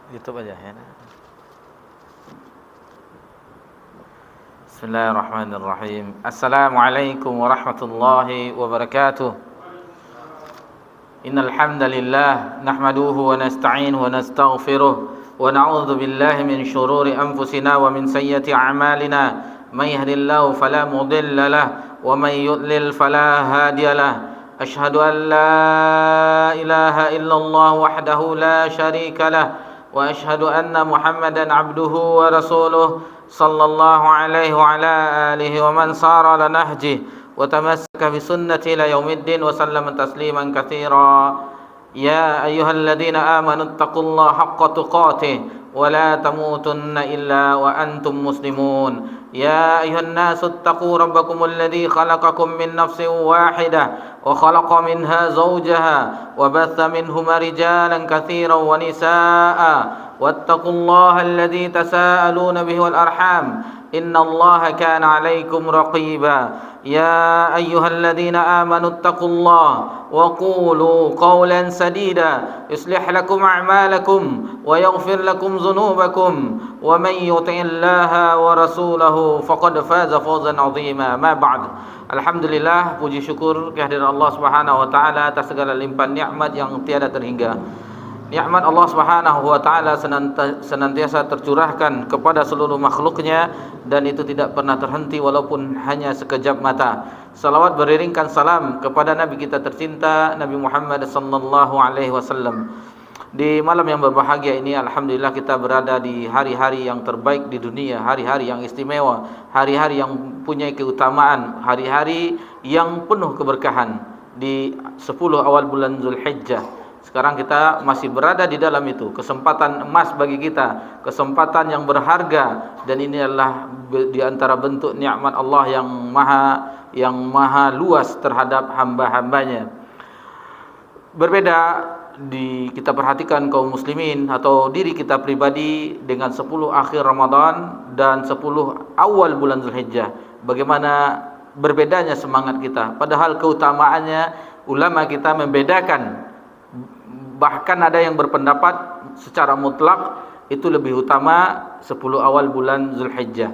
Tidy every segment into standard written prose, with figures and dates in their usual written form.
YouTube aja ya. Bismillahirrahmanirrahim. Assalamualaikum warahmatullahi wabarakatuh. Innal hamdalillah nahmaduhu wa nasta'inuhu wa nastaghfiruh wa na'udzu billahi min shururi anfusina wa min sayyiati a'malina. May yahdihillahu fala mudilla lahu wa may yudlil fala hadiya lahu. Ashhadu an la ilaha illallah wahdahu la syarika lahu wa ashhadu anna Muhammadan abduhu wa rasuluh sallallahu alaihi wa ala alihi wa man sara ala nahjihi wa tamassaka bi sunnati ila yaumiddin wa sallama tasliman katsira. Ya ayyuhalladzina amanu taqullaha haqqa tuqatih wa la tamutunna illa wa antum muslimun. Ya ayyuhan nasu taqu rabbakumul ladzi khalaqakum min nafsin wahidah wa khalaqa minha zawjaha wa batha minhuma rijalan katsiran wa nisaa'a wattaqullaha alladzi tasaaluna bihi wal arham innallaha kana 'alaikum raqiba. Ya ayyuhalladzina amanu taqullaha wa qulu qawlan sadida yuslih lakum a'malakum wa yaghfir lakum dhunubakum wa may yuti'illaha wa rasulahu faqad faza fawzan 'azima. Ma ba'd. Alhamdulillah, puji syukur kehadiran Allah Subhanahu wa taala atas segala limpahan nikmat yang tiada terhingga. Nikmat Allah Subhanahu wa taala senantiasa tercurahkan kepada seluruh makhluknya dan itu tidak pernah terhenti walaupun hanya sekejap mata. Salawat beriringkan salam kepada Nabi kita tercinta Nabi Muhammad sallallahu alaihi wasallam. Di malam yang berbahagia ini alhamdulillah kita berada di hari-hari yang terbaik di dunia, hari-hari yang istimewa, hari-hari yang punya keutamaan, hari-hari yang penuh keberkahan di 10 awal bulan Zulhijjah. Sekarang kita masih berada di dalam itu, kesempatan emas bagi kita, kesempatan yang berharga, dan ini adalah di antara bentuk nikmat Allah yang maha luas terhadap hamba-hambanya. Berbeda kita perhatikan kaum muslimin atau diri kita pribadi dengan 10 akhir Ramadan dan 10 awal bulan Zulhijjah. Bagaimana berbedanya semangat kita, padahal keutamaannya ulama kita membedakan. Bahkan ada yang berpendapat secara mutlak itu lebih utama 10 awal bulan Zulhijjah.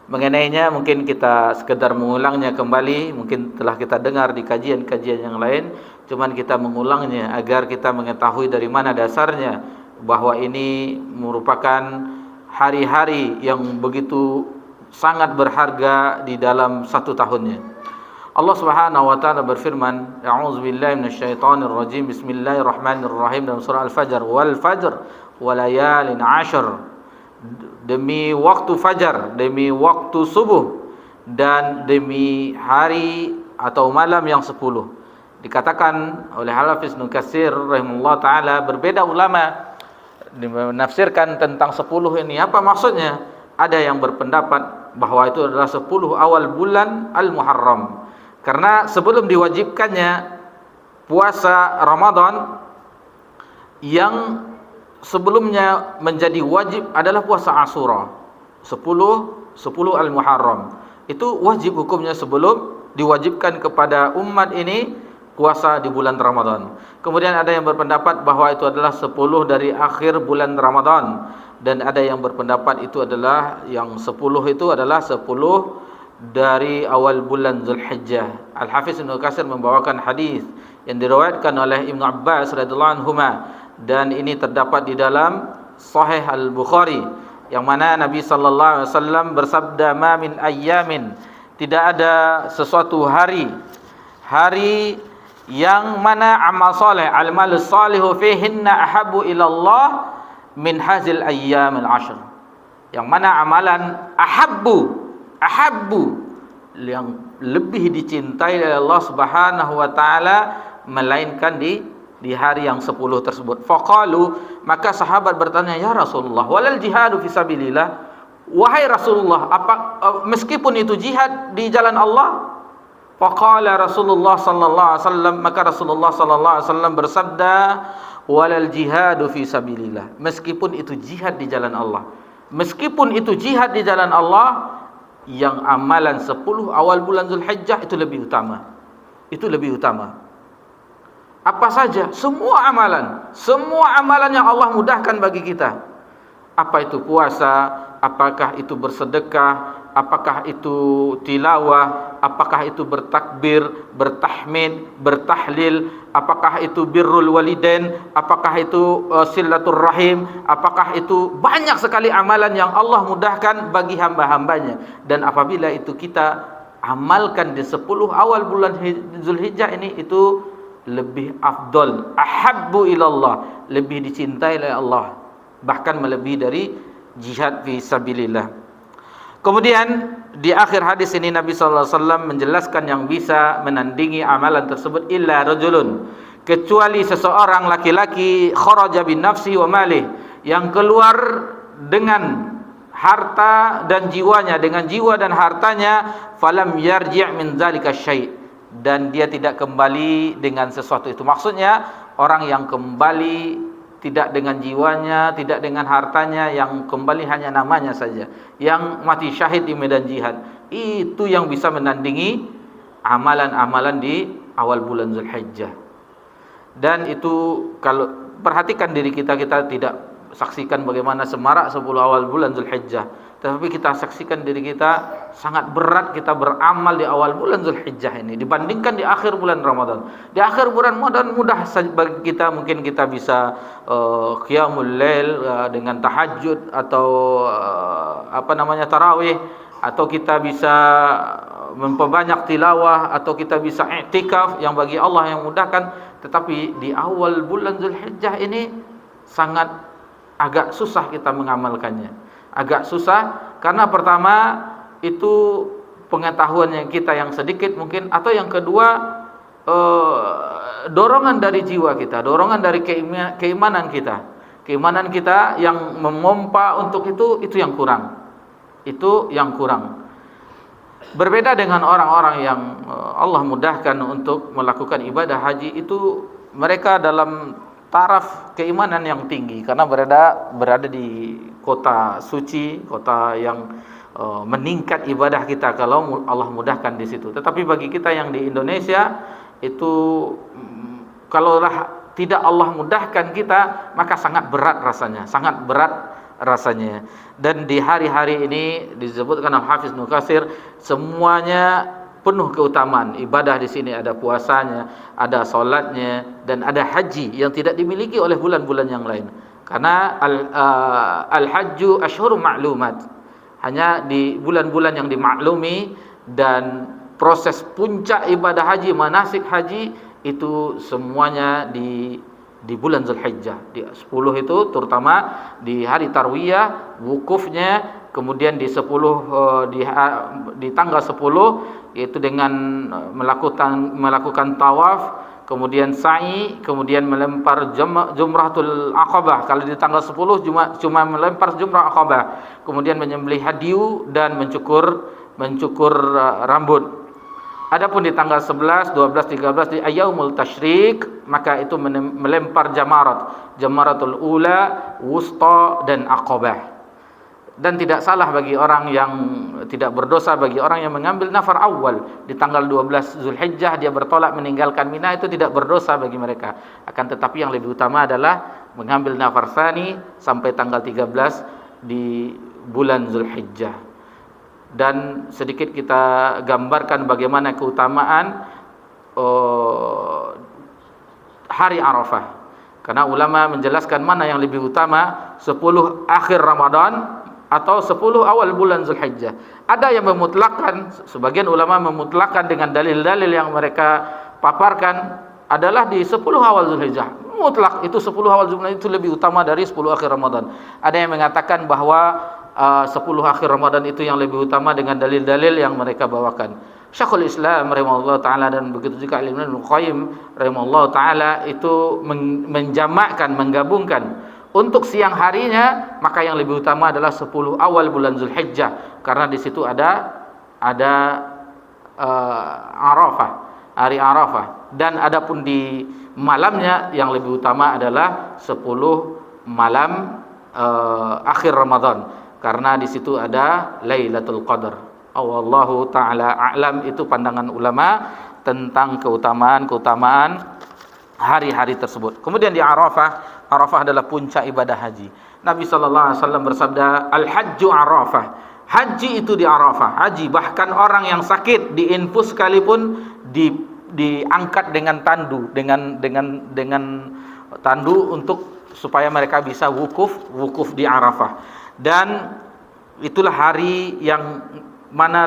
Mengenainya mungkin kita sekedar mengulangnya kembali, mungkin telah kita dengar di kajian-kajian yang lain, cuman kita mengulangnya agar kita mengetahui dari mana dasarnya bahwa ini merupakan hari-hari yang begitu sangat berharga di dalam satu tahunnya. Allah Subhanahu wa taala berfirman, A'udzubillahi minasyaitonir rajim. Bismillahirrahmanirrahim dalam surah Al-Fajr, wal fajr walayalin 'ashr. Demi waktu fajar, demi waktu subuh dan demi hari atau malam yang 10. Dikatakan oleh Hafiz Ibnu Katsir rahimahullah taala, berbeda ulama menafsirkan tentang 10 ini apa maksudnya. Ada yang berpendapat bahwa itu adalah 10 awal bulan Al-Muharram. Karena sebelum diwajibkannya puasa Ramadan, yang sebelumnya menjadi wajib adalah puasa Ashura. 10 Al-Muharram. Itu wajib hukumnya sebelum diwajibkan kepada umat ini puasa di bulan Ramadan. Kemudian ada yang berpendapat bahwa itu adalah 10 dari akhir bulan Ramadan, dan ada yang berpendapat itu adalah yang 10 itu adalah 10 dari awal bulan Zulhijjah. Al-Hafiz Ibnu Katsir membawakan hadis yang diriwayatkan oleh Ibnu Abbas radhiyallahu anhuma, dan ini terdapat di dalam Sahih Al-Bukhari, yang mana Nabi sallallahu alaihi wasallam bersabda, "Ma min ayyamin", tidak ada sesuatu hari yang mana amal saleh, al-mal salihu fihinna ahabbu ila Allah min hazil ayyamil 'ashr. Yang mana amalan ahabbu yang lebih dicintai oleh Allah Subhanahu wa taala melainkan di hari yang 10 tersebut. Faqalu, maka sahabat bertanya, "Ya Rasulullah, walal jihadu fisabilillah?" Wahai Rasulullah, meskipun itu jihad di jalan Allah? Faqala Rasulullah sallallahu alaihi wasallam, maka Rasulullah sallallahu alaihi wasallam bersabda, "Walal jihadu fisabilillah." Meskipun itu jihad di jalan Allah. Meskipun itu jihad di jalan Allah, yang amalan 10 awal bulan Zulhijjah itu lebih utama. Itu lebih utama. Apa saja? Semua amalan. Semua amalan yang Allah mudahkan bagi kita. Apa itu puasa, apakah itu bersedekah, apakah itu tilawah, apakah itu bertakbir, bertahmid, bertahlil, apakah itu birrul walidain, apakah itu silatur rahim, apakah itu banyak sekali amalan yang Allah mudahkan bagi hamba-hambanya. Dan apabila itu kita amalkan di 10 awal bulan Zulhijjah ini, itu lebih afdol, ahabbu ilallah, lebih dicintai oleh Allah, bahkan melebihi dari jihad fi sabilillah. Kemudian di akhir hadis ini Nabi sallallahu alaihi wasallam menjelaskan yang bisa menandingi amalan tersebut, illa rajulun, kecuali seseorang laki-laki, kharaja bin nafsi wa malih, yang keluar dengan harta dan jiwanya, dengan jiwa dan hartanya, falam yarji' min dzalika syai', dan dia tidak kembali dengan sesuatu itu. Maksudnya orang yang kembali tidak dengan jiwanya, tidak dengan hartanya, yang kembali hanya namanya saja, yang mati syahid di medan jihad, itu yang bisa menandingi amalan-amalan di awal bulan Zulhijjah. Dan itu kalau perhatikan diri kita, kita tidak saksikan bagaimana semarak 10 awal bulan Zulhijjah, tetapi kita saksikan diri kita sangat berat kita beramal di awal bulan Zulhijjah ini dibandingkan di akhir bulan Ramadan. Di akhir bulan Ramadan mudah bagi kita, mungkin kita bisa qiyamul lail dengan tahajud atau tarawih, atau kita bisa memperbanyak tilawah, atau kita bisa i'tikaf, yang bagi Allah yang mudahkan. Tetapi di awal bulan Zulhijjah ini sangat agak susah kita mengamalkannya. Agak susah karena pertama itu pengetahuannya kita yang sedikit mungkin, atau yang kedua dorongan dari jiwa kita, dorongan dari keimanan kita. Keimanan kita yang memompa untuk itu yang kurang. Itu yang kurang. Berbeda dengan orang-orang yang Allah mudahkan untuk melakukan ibadah haji, itu mereka dalam taraf keimanan yang tinggi karena berada di kota suci, kota yang meningkat ibadah kita kalau Allah mudahkan di situ. Tetapi bagi kita yang di Indonesia itu, kalaulah tidak Allah mudahkan kita, maka sangat berat rasanya, sangat berat rasanya. Dan di hari-hari ini disebutkan Al-Hafiz Ibnu Katsir, semuanya penuh keutamaan. Ibadah di sini ada puasanya, ada salatnya, dan ada haji yang tidak dimiliki oleh bulan-bulan yang lain. Karena al-hajju asyhurun ma'lumat. Hanya di bulan-bulan yang dimaklumi, dan proses puncak ibadah haji, manasik haji itu semuanya di bulan Zulhijjah. Di 10 itu terutama di hari tarwiyah, wukufnya, kemudian di 10 di tanggal 10 yaitu dengan melakukan tawaf, kemudian sa'i, kemudian melempar jumratul aqabah. Kalau di tanggal 10 cuma melempar jumrah aqabah, kemudian menyembelih hadyu dan mencukur rambut. Adapun di tanggal 11, 12, 13 di Ayyamul Tasyrik, maka itu melempar jamaratul ula, wusta, dan aqabah. Dan tidak salah bagi orang yang tidak berdosa, bagi orang yang mengambil nafar awal di tanggal 12 Zulhijjah, dia bertolak meninggalkan Mina, itu tidak berdosa bagi mereka. Akan tetapi yang lebih utama adalah mengambil nafar tsani sampai tanggal 13 di bulan Zulhijjah. Dan sedikit kita gambarkan bagaimana keutamaan hari Arafah. Karena ulama menjelaskan mana yang lebih utama, 10 akhir Ramadan atau 10 awal bulan Zulhijjah. Ada yang memutlakkan, sebagian ulama memutlakkan dengan dalil-dalil yang mereka paparkan adalah di 10 awal Zulhijjah. Mutlak itu 10 awal Zulhijjah itu lebih utama dari 10 akhir Ramadan. Ada yang mengatakan bahwa 10 akhir Ramadan itu yang lebih utama dengan dalil-dalil yang mereka bawakan. Syekhul Islam rahimahullah ta'ala dan begitu juga Ibnu Qayyim rahimahullah ta'ala itu menjamakkan, menggabungkan. Untuk siang harinya, maka yang lebih utama adalah 10 awal bulan Zulhijjah, karena di situ ada Arafah, hari Arafah. Dan adapun di malamnya yang lebih utama adalah 10 malam akhir Ramadan, karena di situ ada Lailatul Qadar. Wallahu taala a'lam. Itu pandangan ulama tentang keutamaan hari-hari tersebut. Kemudian di Arafah, Arafah adalah puncak ibadah haji. Nabi SAW bersabda, Al-Hajju Arafah. Haji itu di Arafah. Haji, bahkan orang yang sakit diinfus sekalipun diangkat dengan tandu, dengan tandu untuk supaya mereka bisa wukuf di Arafah. Dan itulah hari yang mana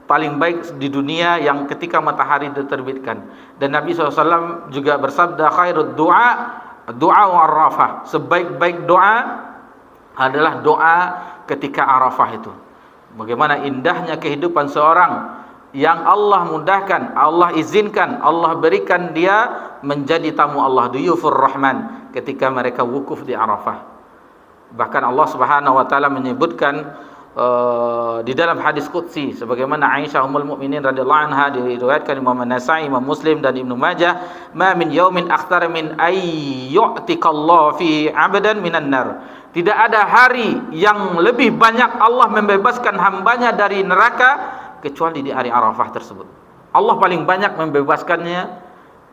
paling baik di dunia, yang ketika matahari diterbitkan. Dan Nabi SAW juga bersabda, khairud doa Arafah. Sebaik-baik doa adalah doa ketika Arafah itu. Bagaimana indahnya kehidupan seorang yang Allah mudahkan, Allah izinkan, Allah berikan dia menjadi tamu Allah, duyufur Rahman, ketika mereka wukuf di Arafah. Bahkan Allah Subhanahu wa taala menyebutkan di dalam hadis qudsi, sebagaimana Aisyah ummul mukminin radhiyallahu anha, diriwayatkan Imam An-Nasa'i, Imam Muslim dan Ibnu Majah, ma min yaumin aktsara min ay yu'tiqallahu fi 'abdan minan nar. Tidak ada hari yang lebih banyak Allah membebaskan hambanya dari neraka kecuali di hari Arafah tersebut. Allah paling banyak membebaskannya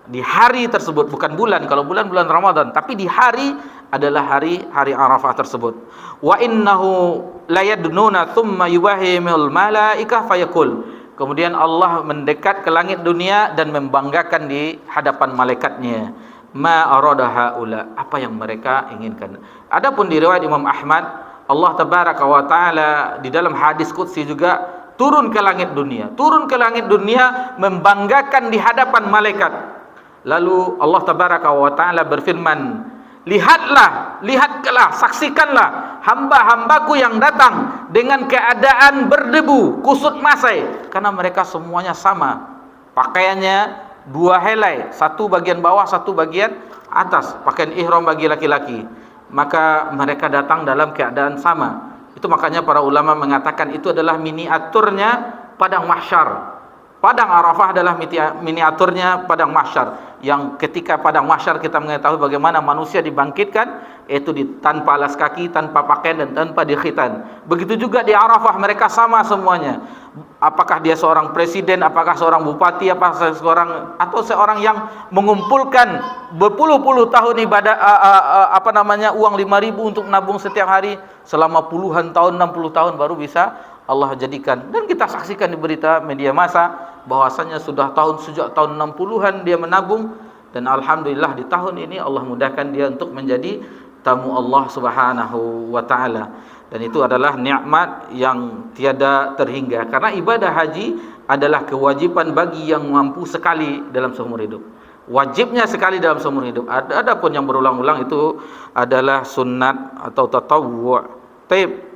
di hari tersebut, bukan bulan. Kalau bulan Ramadan, tapi di hari adalah hari Arafah tersebut. Wa innahu layadnuna thumma yubahimul malaikah fayaqul. Kemudian Allah mendekat ke langit dunia dan membanggakan di hadapan malaikatnya, ma arada haula, apa yang mereka inginkan. Adapun di riwayat Imam Ahmad, Allah tabaraka wa taala di dalam hadis qudsi juga turun ke langit dunia membanggakan di hadapan malaikat. Lalu Allah tabaraka wa taala berfirman, lihatlah, saksikanlah hamba-hambaku yang datang dengan keadaan berdebu, kusut masai, karena mereka semuanya sama pakaiannya, dua helai, satu bagian bawah, satu bagian atas, pakaian ihram bagi laki-laki. Maka mereka datang dalam keadaan sama. Itu makanya para ulama mengatakan itu adalah miniaturnya padang mahsyar. Padang Arafah adalah miniaturnya padang mahsyar, yang ketika padang mahsyar kita mengetahui bagaimana manusia dibangkitkan, yaitu tanpa alas kaki, tanpa pakaian, dan tanpa dikhitan. Begitu juga di Arafah, mereka sama semuanya. Apakah dia seorang presiden, apakah seorang bupati, apakah seorang yang mengumpulkan berpuluh-puluh tahun ibadah uang 5.000 untuk nabung setiap hari selama puluhan tahun, 60 tahun baru bisa Allah jadikan. Dan kita saksikan di berita media massa bahwasanya sejak tahun 60-an dia menabung, dan alhamdulillah di tahun ini Allah mudahkan dia untuk menjadi tamu Allah Subhanahu wa taala. Dan itu adalah nikmat yang tiada terhingga, karena ibadah haji adalah kewajiban bagi yang mampu sekali dalam seumur hidup. Wajibnya sekali dalam seumur hidup. Adapun yang berulang-ulang itu adalah sunnat atau tatawwu'. Taib.